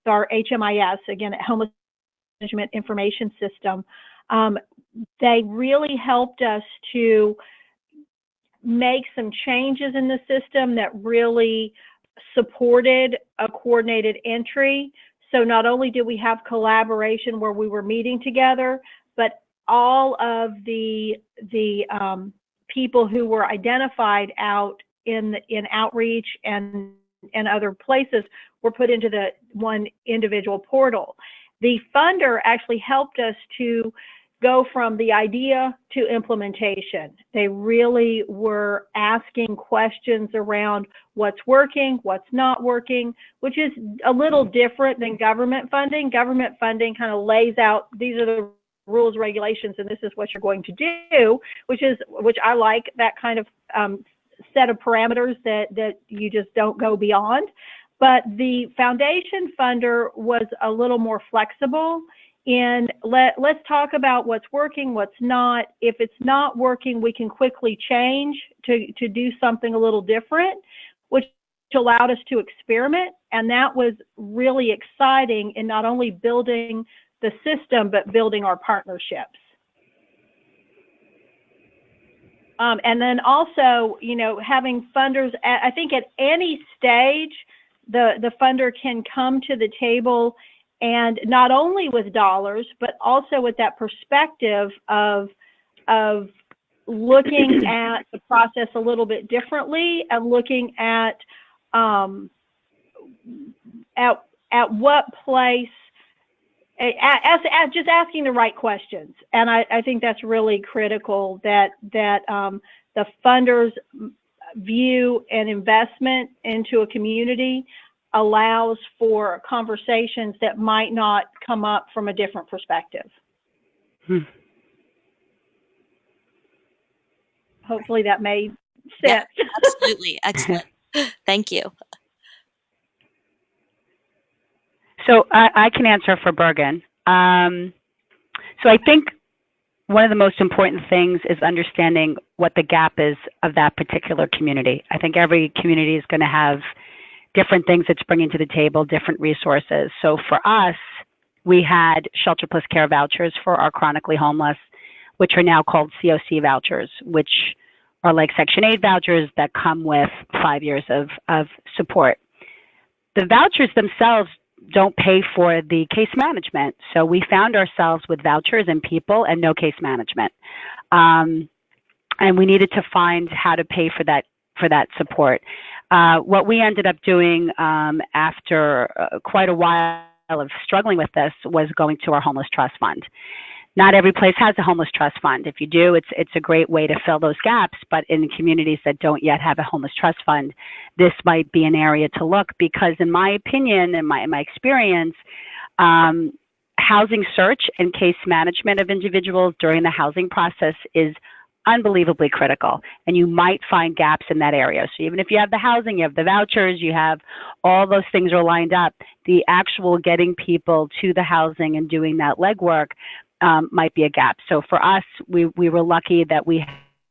our HMIS, again, Homeless Management Information System, they really helped us to make some changes in the system that really supported a coordinated entry. So not only did we have collaboration where we were meeting together, but all of the people who were identified out in outreach and other places were put into the one individual portal. The funder actually helped us to go from the idea to implementation. They really were asking questions around what's working, what's not working, which is a little different than government funding. Government funding kind of lays out, these are the rules, regulations, and this is what you're going to do, which I like that kind of set of parameters that you just don't go beyond. But the foundation funder was a little more flexible in let's talk about what's working, what's not. If it's not working, we can quickly change to do something a little different, which allowed us to experiment. And that was really exciting in not only building the system, but building our partnerships. And then also, having funders, I think at any stage, the funder can come to the table and not only with dollars, but also with that perspective of looking at the process a little bit differently and looking at what place, just asking the right questions. And I think that's really critical that the funders view an investment into a community allows for conversations that might not come up from a different perspective. Hopefully that made sense. Yeah, absolutely. Excellent. Thank you. So I can answer for Bergen. So I think one of the most important things is understanding what the gap is of that particular community. I think every community is going to have different things it's bringing to the table, different resources. So for us, we had shelter plus care vouchers for our chronically homeless, which are now called COC vouchers, which are like Section 8 vouchers that come with 5 years of support. The vouchers themselves don't pay for the case management. So we found ourselves with vouchers and people and no case management. And we needed to find how to pay for that support. What we ended up doing after quite a while of struggling with this was going to our homeless trust fund. Not every place has a homeless trust fund. If you do, it's a great way to fill those gaps. But in communities that don't yet have a homeless trust fund, this might be an area to look, because in my opinion, in my experience, housing search and case management of individuals during the housing process is unbelievably critical, and you might find gaps in that area. So even if you have the housing, you have the vouchers, you have all those things are lined up, the actual getting people to the housing and doing that legwork might be a gap. So for us, we were lucky that we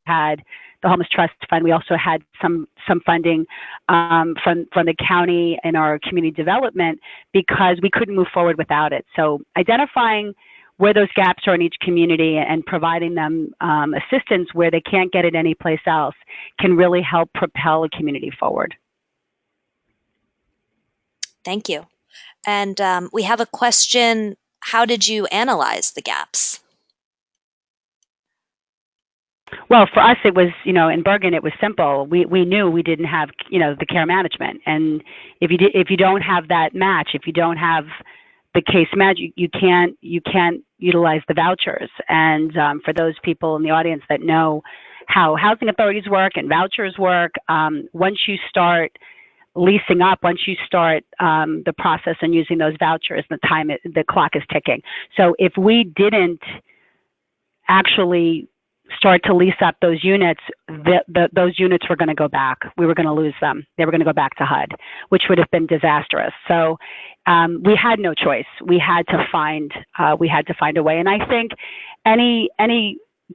had the Homeless Trust Fund. We also had some funding from the county in our community development, because we couldn't move forward without it. So identifying where those gaps are in each community and providing them assistance where they can't get it anyplace else can really help propel a community forward. Thank you. And we have a question. How did you analyze the gaps? Well, for us, it was, in Bergen, it was simple. We knew we didn't have, the care management. And if you don't have that match, if you don't have the case match, you can't utilize the vouchers. And for those people in the audience that know how housing authorities work and vouchers work. Once you start leasing up, once you start the process and using those vouchers, the clock is ticking. So if we didn't actually start to lease up those units, those units were going to go back. We were going to lose them. They were going to go back to HUD, which would have been disastrous. So we had no choice. We had to find a way. And I think any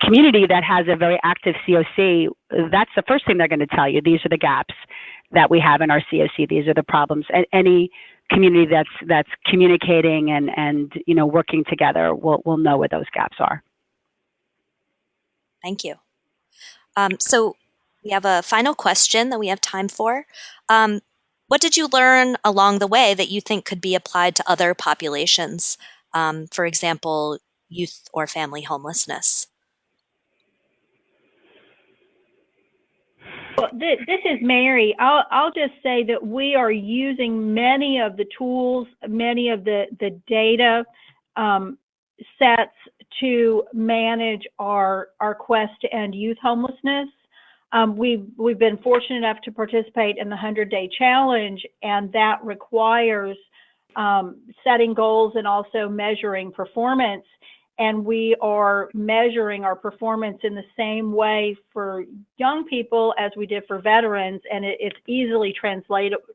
community that has a very active COC, that's the first thing they're going to tell you. These are the gaps that we have in our COC. These are the problems. And any community that's communicating and working together will know where those gaps are. Thank you. So we have a final question that we have time for. What did you learn along the way that you think could be applied to other populations? For example, youth or family homelessness? Well, this is Mary. I'll just say that we are using many of the tools, many of the data sets to manage our quest to end youth homelessness. We've been fortunate enough to participate in the 100-day challenge, and that requires setting goals and also measuring performance. And we are measuring our performance in the same way for young people as we did for veterans, and it's easily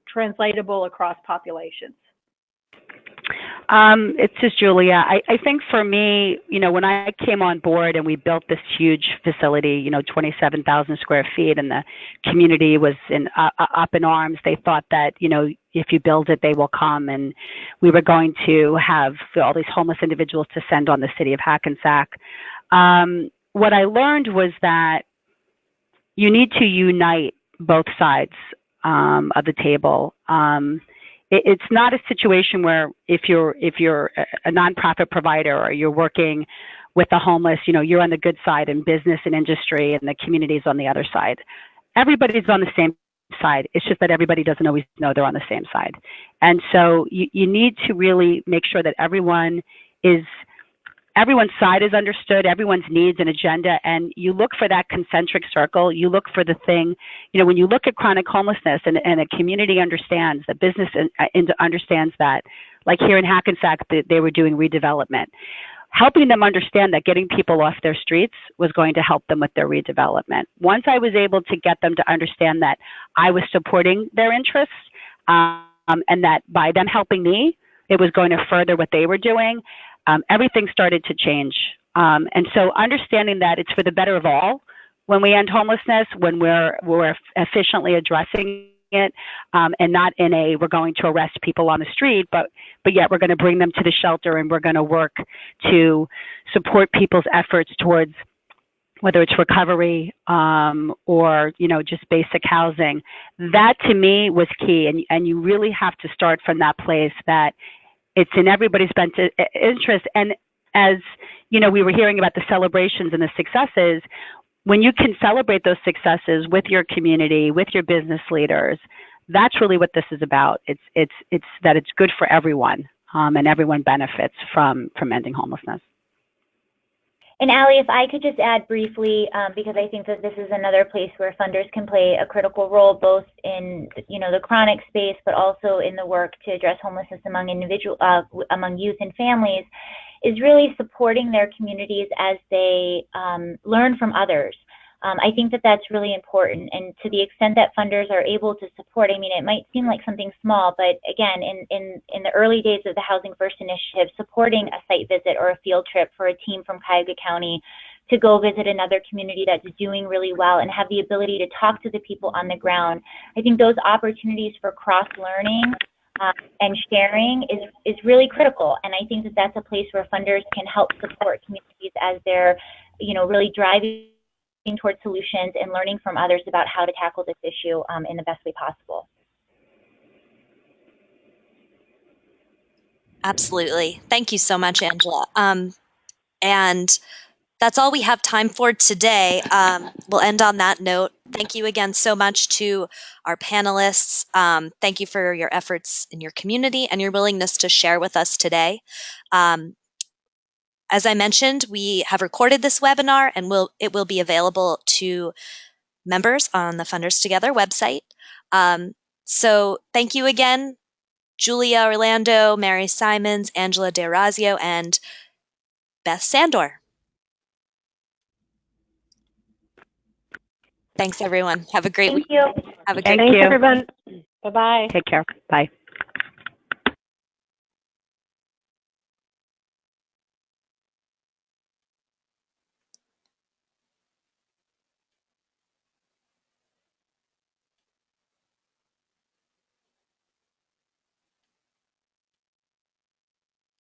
translatable across populations. It's just Julia. I think for me, when I came on board and we built this huge facility, 27,000 square feet, and the community was up in arms. They thought that, if you build it, they will come, and we were going to have all these homeless individuals to send on the city of Hackensack. What I learned was that you need to unite both sides of the table. It's not a situation where if you're a nonprofit provider or you're working with the homeless, you're on the good side in business and industry, and the community's on the other side. Everybody's on the same side. It's just that everybody doesn't always know they're on the same side. And so you need to really make sure that everyone's side is understood, everyone's needs and agenda, and you look for that concentric circle. You look for the thing, when you look at chronic homelessness and a community understands, the business understands that, like here in Hackensack, they were doing redevelopment. Helping them understand that getting people off their streets was going to help them with their redevelopment. Once I was able to get them to understand that I was supporting their interests, and that by them helping me, it was going to further what they were doing, everything started to change. And so understanding that it's for the better of all when we end homelessness, when we're efficiently addressing it, and not in a we're going to arrest people on the street, but yet we're going to bring them to the shelter, and we're going to work to support people's efforts towards whether it's recovery or just basic housing. That to me was key, and you really have to start from that place that it's in everybody's best interest. And as we were hearing about the celebrations and the successes, when you can celebrate those successes with your community, with your business leaders, that's really what this is about. It's that it's good for everyone, and everyone benefits from ending homelessness. And Allie, if I could just add briefly, because I think that this is another place where funders can play a critical role, both in the chronic space, but also in the work to address homelessness among among youth and families, is really supporting their communities as they learn from others. I think that that's really important, and to the extent that funders are able to support, it might seem like something small, but again, in the early days of the Housing First Initiative, supporting a site visit or a field trip for a team from Cuyahoga County to go visit another community that's doing really well and have the ability to talk to the people on the ground. I think those opportunities for cross-learning and sharing is really critical, and I think that that's a place where funders can help support communities as they're really driving towards solutions and learning from others about how to tackle this issue in the best way possible. Absolutely. Thank you so much, Angela. And that's all we have time for today. We'll end on that note. Thank you again so much to our panelists. Thank you for your efforts in your community and your willingness to share with us today. As I mentioned, we have recorded this webinar and it will be available to members on the Funders Together website. So thank you again, Julia Orlando, Mary Simons, Angela DeRazio, and Beth Sandor. Thanks, everyone. Have a great week. Thank you. Have a great Thanks, you. everyone. Bye-bye. Take care. Bye.